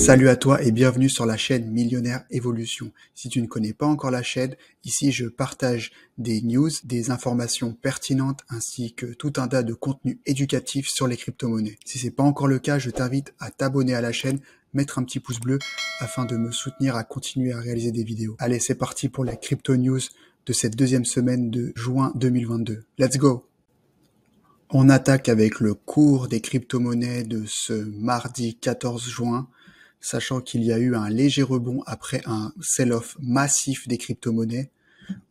Salut à toi et bienvenue sur la chaîne Millionnaire Evolution. Si tu ne connais pas encore la chaîne, ici je partage des news, des informations pertinentes ainsi que tout un tas de contenus éducatifs sur les crypto-monnaies. Si c'est pas encore le cas, je t'invite à t'abonner à la chaîne, mettre un petit pouce bleu afin de me soutenir à continuer à réaliser des vidéos. Allez, c'est parti pour la crypto news de cette deuxième semaine de juin 2022. Let's go! On attaque avec le cours des crypto-monnaies de ce mardi 14 juin. Sachant qu'il y a eu un léger rebond après un sell-off massif des crypto-monnaies.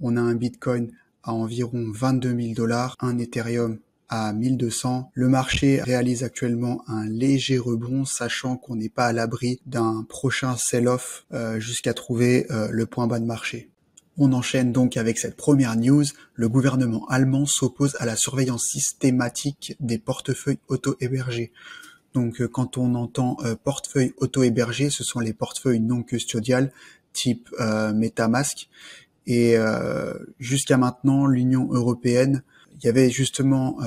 On a un Bitcoin à environ 22 000 $, un Ethereum à 1200. Le marché réalise actuellement un léger rebond, sachant qu'on n'est pas à l'abri d'un prochain sell-off jusqu'à trouver le point bas de marché. On enchaîne donc avec cette première news. Le gouvernement allemand s'oppose à la surveillance systématique des portefeuilles auto-hébergés. Donc quand on entend portefeuille auto-hébergé, ce sont les portefeuilles non custodiales type MetaMask. Et jusqu'à maintenant, l'Union européenne, il y avait justement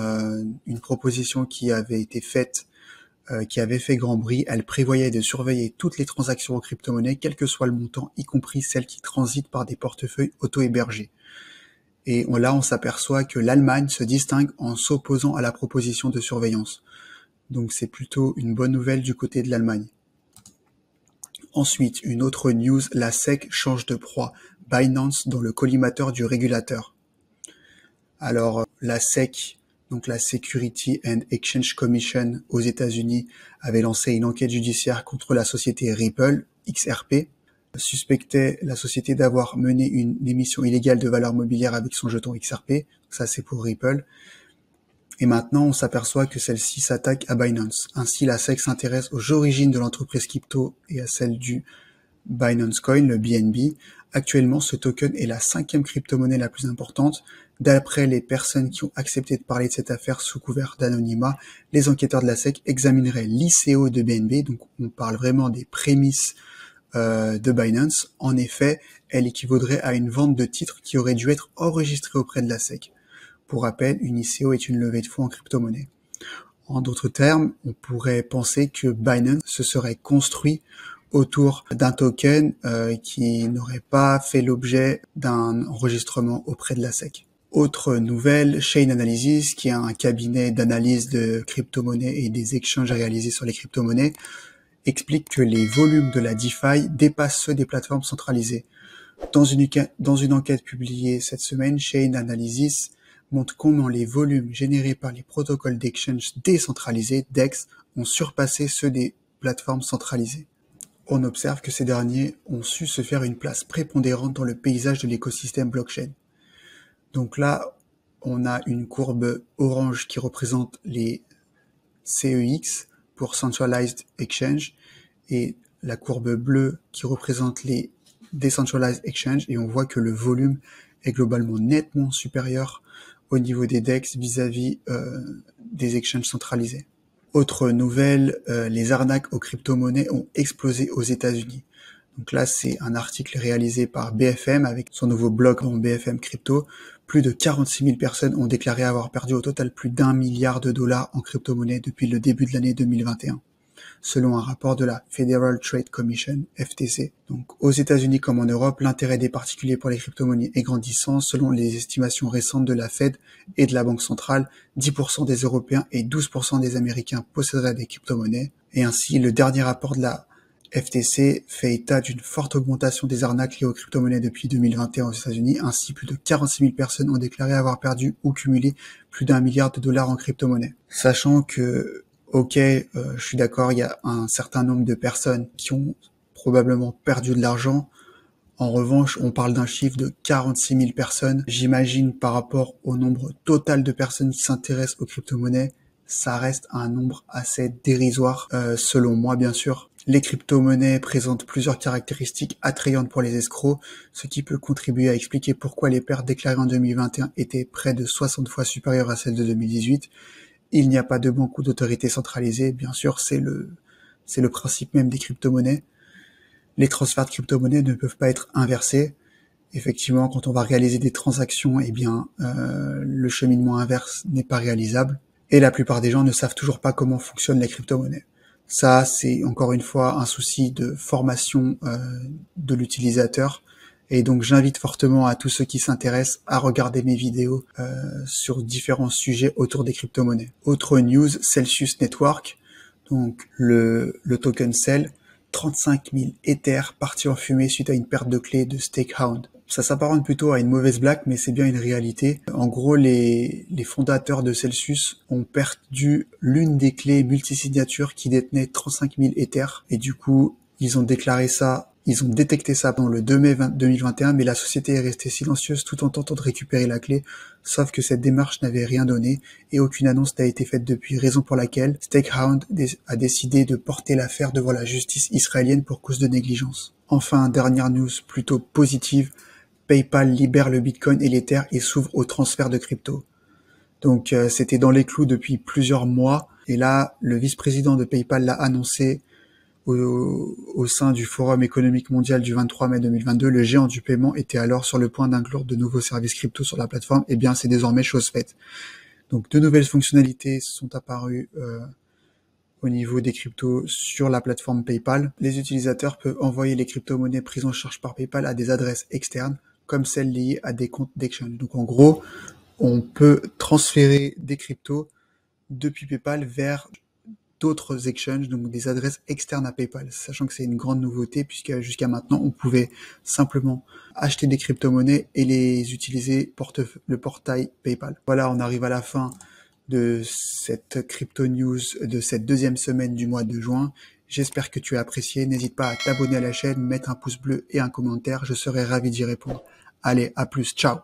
une proposition qui avait été faite, qui avait fait grand bruit. Elle prévoyait de surveiller toutes les transactions en crypto-monnaie, quel que soit le montant, y compris celles qui transitent par des portefeuilles auto-hébergés. Et là, on s'aperçoit que l'Allemagne se distingue en s'opposant à la proposition de surveillance. Donc c'est plutôt une bonne nouvelle du côté de l'Allemagne. Ensuite, une autre news, la SEC change de proie. Binance dans le collimateur du régulateur. Alors la SEC, donc la Security and Exchange Commission aux États-Unis, avait lancé une enquête judiciaire contre la société Ripple, XRP, suspectait la société d'avoir mené une émission illégale de valeurs mobilières avec son jeton XRP. Ça c'est pour Ripple. Et maintenant, on s'aperçoit que celle-ci s'attaque à Binance. Ainsi, la SEC s'intéresse aux origines de l'entreprise crypto et à celle du Binance Coin, le BNB. Actuellement, ce token est la 5e crypto-monnaie la plus importante. D'après les personnes qui ont accepté de parler de cette affaire sous couvert d'anonymat, les enquêteurs de la SEC examineraient l'ICO de BNB. Donc, on parle vraiment des prémices de Binance. En effet, elle équivaudrait à une vente de titres qui aurait dû être enregistrée auprès de la SEC. Pour rappel, une ICO est une levée de fonds en crypto-monnaie. En d'autres termes, on pourrait penser que Binance se serait construit autour d'un token qui n'aurait pas fait l'objet d'un enregistrement auprès de la SEC. Autre nouvelle, Chain Analysis, qui est un cabinet d'analyse de crypto-monnaies et des échanges réalisés sur les crypto-monnaies, explique que les volumes de la DeFi dépassent ceux des plateformes centralisées. Dans une enquête publiée cette semaine, Chain Analysis montre comment les volumes générés par les protocoles d'exchange décentralisés, DEX, ont surpassé ceux des plateformes centralisées. On observe que ces derniers ont su se faire une place prépondérante dans le paysage de l'écosystème blockchain. Donc là, on a une courbe orange qui représente les CEX pour Centralized Exchange et la courbe bleue qui représente les Decentralized Exchange, et on voit que le volume est globalement nettement supérieur au niveau des DEX vis-à-vis des exchanges centralisés. Autre nouvelle, les arnaques aux crypto-monnaies ont explosé aux États-Unis. Donc là, c'est un article réalisé par BFM avec son nouveau blog en BFM Crypto. Plus de 46 000 personnes ont déclaré avoir perdu au total plus d'1 milliard de dollars en crypto-monnaies depuis le début de l'année 2021. Selon un rapport de la Federal Trade Commission, FTC. Donc, aux États-Unis comme en Europe, l'intérêt des particuliers pour les crypto-monnaies est grandissant. Selon les estimations récentes de la Fed et de la Banque centrale, 10% des Européens et 12% des Américains posséderaient des crypto-monnaies. Et ainsi, le dernier rapport de la FTC fait état d'une forte augmentation des arnaques liées aux crypto-monnaies depuis 2021 aux États-Unis. Ainsi, plus de 46 000 personnes ont déclaré avoir perdu ou cumulé plus d'1 milliard de dollars en crypto-monnaies. Sachant que je suis d'accord, il y a un certain nombre de personnes qui ont probablement perdu de l'argent. En revanche, on parle d'un chiffre de 46 000 personnes. J'imagine par rapport au nombre total de personnes qui s'intéressent aux crypto-monnaies, ça reste un nombre assez dérisoire, selon moi bien sûr. Les crypto-monnaies présentent plusieurs caractéristiques attrayantes pour les escrocs, ce qui peut contribuer à expliquer pourquoi les pertes déclarées en 2021 étaient près de 60 fois supérieures à celles de 2018. Il n'y a pas de banque ou d'autorité centralisée, bien sûr, c'est le principe même des crypto-monnaies. Les transferts de crypto-monnaies ne peuvent pas être inversés. Effectivement, quand on va réaliser des transactions, le cheminement inverse n'est pas réalisable. Et la plupart des gens ne savent toujours pas comment fonctionnent les crypto-monnaies. Ça, c'est encore une fois un souci de formation de l'utilisateur. Et donc, j'invite fortement à tous ceux qui s'intéressent à regarder mes vidéos sur différents sujets autour des crypto-monnaies. Autre news, Celsius Network, donc le token Cell, 35 000 Ethers partis en fumée suite à une perte de clé de Stakehound. Ça s'apparente plutôt à une mauvaise blague, mais c'est bien une réalité. En gros, les fondateurs de Celsius ont perdu l'une des clés multisignatures qui détenait 35 000 Ethers. Et du coup, ils ont déclaré ça, ils ont détecté ça pendant le 2 mai 2021, mais la société est restée silencieuse tout en tentant de récupérer la clé, sauf que cette démarche n'avait rien donné et aucune annonce n'a été faite depuis, raison pour laquelle Stakehound a décidé de porter l'affaire devant la justice israélienne pour cause de négligence. Enfin, dernière news plutôt positive, PayPal libère le Bitcoin et l'Ether et s'ouvre au transfert de crypto. Donc c'était dans les clous depuis plusieurs mois et là le vice-président de PayPal l'a annoncé au sein du Forum économique mondial du 23 mai 2022. Le géant du paiement était alors sur le point d'inclure de nouveaux services crypto sur la plateforme. Eh bien, c'est désormais chose faite. Donc de nouvelles fonctionnalités sont apparues au niveau des cryptos sur la plateforme PayPal. Les utilisateurs peuvent envoyer les crypto-monnaies prises en charge par PayPal à des adresses externes, comme celles liées à des comptes d'exchange. Donc en gros, on peut transférer des cryptos depuis PayPal vers d'autres exchanges, donc des adresses externes à PayPal, sachant que c'est une grande nouveauté puisque jusqu'à maintenant, on pouvait simplement acheter des crypto-monnaies et les utiliser le portail PayPal. Voilà, on arrive à la fin de cette crypto news de cette deuxième semaine du mois de juin. J'espère que tu as apprécié. N'hésite pas à t'abonner à la chaîne, mettre un pouce bleu et un commentaire. Je serai ravi d'y répondre. Allez, à plus. Ciao.